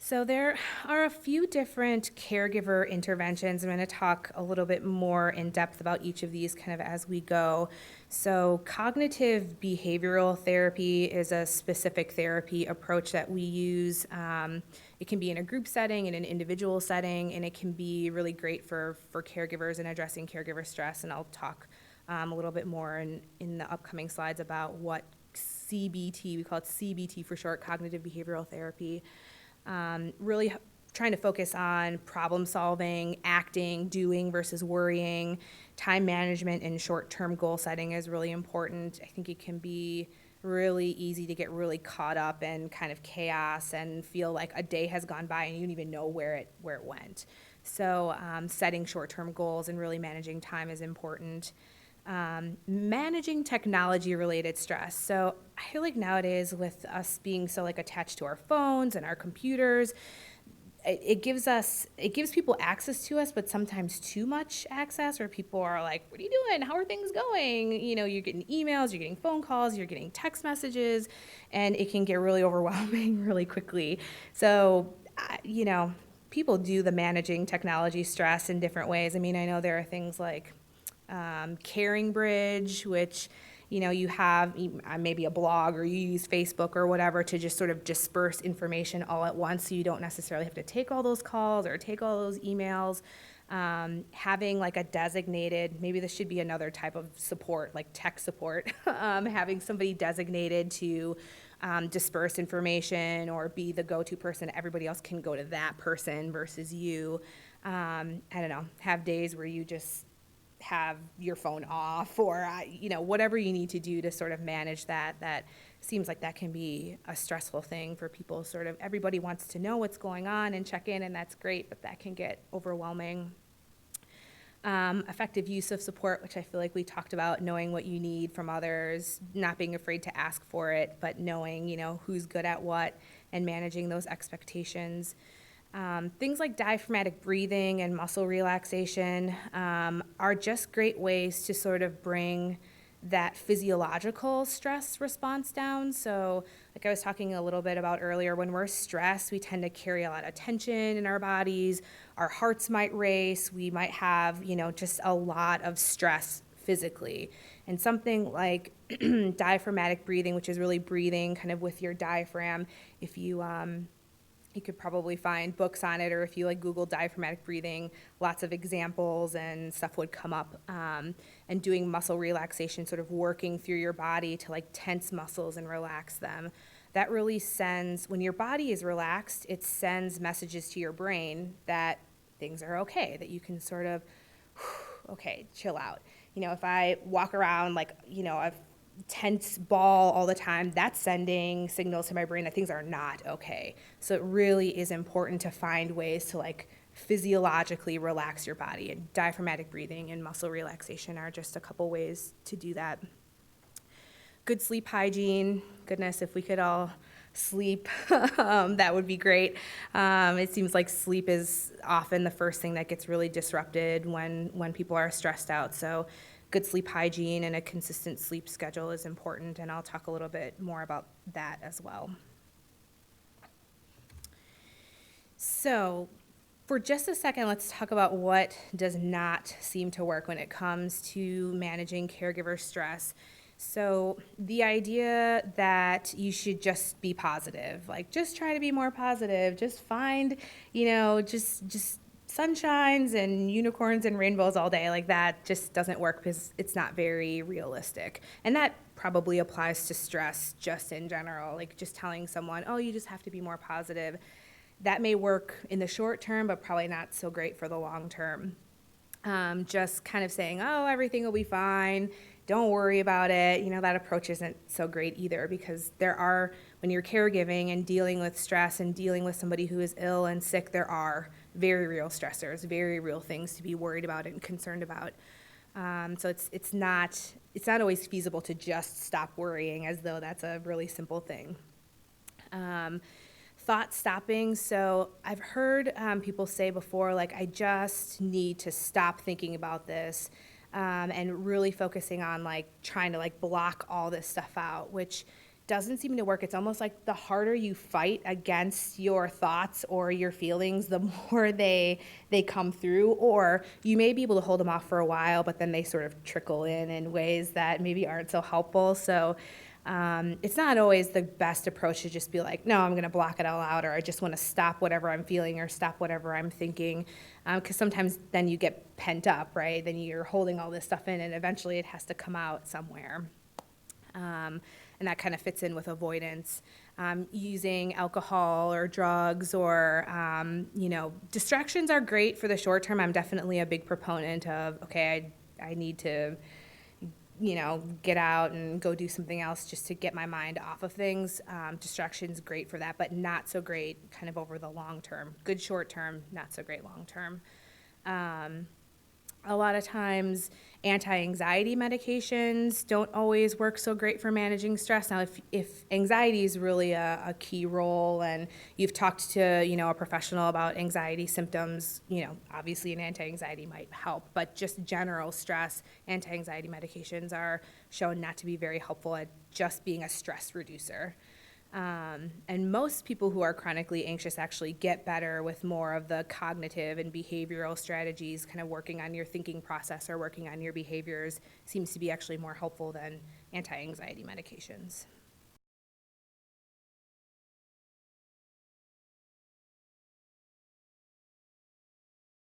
So there are a few different caregiver interventions. I'm going to talk a little bit more in depth about each of these kind of as we go. So cognitive behavioral therapy is a specific therapy approach that we use. It can be in a group setting, in an individual setting, and it can be really great for caregivers and addressing caregiver stress. And I'll talk a little bit more in the upcoming slides about what CBT, we call it CBT for short, cognitive behavioral therapy. Really trying to focus on problem solving, acting, doing versus worrying. Time management and short-term goal setting is really important. I think it can be really easy to get really caught up in kind of chaos and feel like a day has gone by and you don't even know where it went. So setting short-term goals and really managing time is important. Managing technology-related stress. So I feel like nowadays with us being so like attached to our phones and our computers, it gives people access to us, but sometimes too much access where people are like, what are you doing? How are things going? You know, you're getting emails, you're getting phone calls, you're getting text messages, and it can get really overwhelming really quickly. So, people do the managing technology stress in different ways. I mean, I know there are things like Caring Bridge, which you have maybe a blog or you use Facebook or whatever to just sort of disperse information all at once, so you don't necessarily have to take all those calls or take all those emails. Having like a designated, maybe this should be another type of support, like tech support, having somebody designated to disperse information or be the go-to person. Everybody else can go to that person versus you. I don't know, have days where you just have your phone off or, whatever you need to do to sort of manage that. That seems like that can be a stressful thing for people. Sort of everybody wants to know what's going on and check in, and that's great, but that can get overwhelming. Effective use of support, which I feel like we talked about, knowing what you need from others, not being afraid to ask for it, but knowing, who's good at what and managing those expectations. Things like diaphragmatic breathing and muscle relaxation are just great ways to sort of bring that physiological stress response down. So like I was talking a little bit about earlier, when we're stressed, we tend to carry a lot of tension in our bodies. Our hearts might race. We might have, just a lot of stress physically. And something like diaphragmatic breathing, which is really breathing kind of with your diaphragm, if you could probably find books on it, or if you like Google diaphragmatic breathing, lots of examples and stuff would come up. And doing muscle relaxation, sort of working through your body to like tense muscles and relax them. That really sends, when your body is relaxed, it sends messages to your brain that things are okay, that you can sort of, okay, chill out. If I walk around like, a tense ball all the time, that's sending signals to my brain that things are not okay. So it really is important to find ways to like physiologically relax your body, and diaphragmatic breathing and muscle relaxation are just a couple ways to do that. Good sleep hygiene. Goodness, if we could all sleep, that would be great. It seems like sleep is often the first thing that gets really disrupted when people are stressed out. So good sleep hygiene and a consistent sleep schedule is important, and I'll talk a little bit more about that as well. So for just a second, let's talk about what does not seem to work when it comes to managing caregiver stress. So the idea that you should just be positive, like just try to be more positive, just find, just sunshines and unicorns and rainbows all day, like that just doesn't work because it's not very realistic. And that probably applies to stress just in general, like just telling someone, oh, you just have to be more positive. That may work in the short term, but probably not so great for the long term. Just kind of saying, oh, everything will be fine, don't worry about it, that approach isn't so great either, because when you're caregiving and dealing with stress and dealing with somebody who is ill and sick, there are very real stressors, very real things to be worried about and concerned about. So it's not always feasible to just stop worrying as though that's a really simple thing. Thought stopping. So I've heard people say before, like, I just need to stop thinking about this, and really focusing on like trying to like block all this stuff out, which doesn't seem to work. It's almost like the harder you fight against your thoughts or your feelings, the more they come through, or you may be able to hold them off for a while, but then they sort of trickle in ways that maybe aren't so helpful. So it's not always the best approach to just be like, no, I'm going to block it all out, or I just want to stop whatever I'm feeling or stop whatever I'm thinking, because sometimes then you get pent up, right? Then you're holding all this stuff in, and eventually it has to come out somewhere. And that kind of fits in with avoidance. Using alcohol or drugs or, distractions are great for the short term. I'm definitely a big proponent of, okay, I need to, get out and go do something else just to get my mind off of things. Distraction's great for that, but not so great kind of over the long term. Good short term, not so great long term. A lot of times, anti-anxiety medications don't always work so great for managing stress. Now, if anxiety is really a key role and you've talked to, a professional about anxiety symptoms, obviously an anti-anxiety might help. But just general stress, anti-anxiety medications are shown not to be very helpful at just being a stress reducer. And most people who are chronically anxious actually get better with more of the cognitive and behavioral strategies, kind of working on your thinking process or working on your behaviors seems to be actually more helpful than anti-anxiety medications.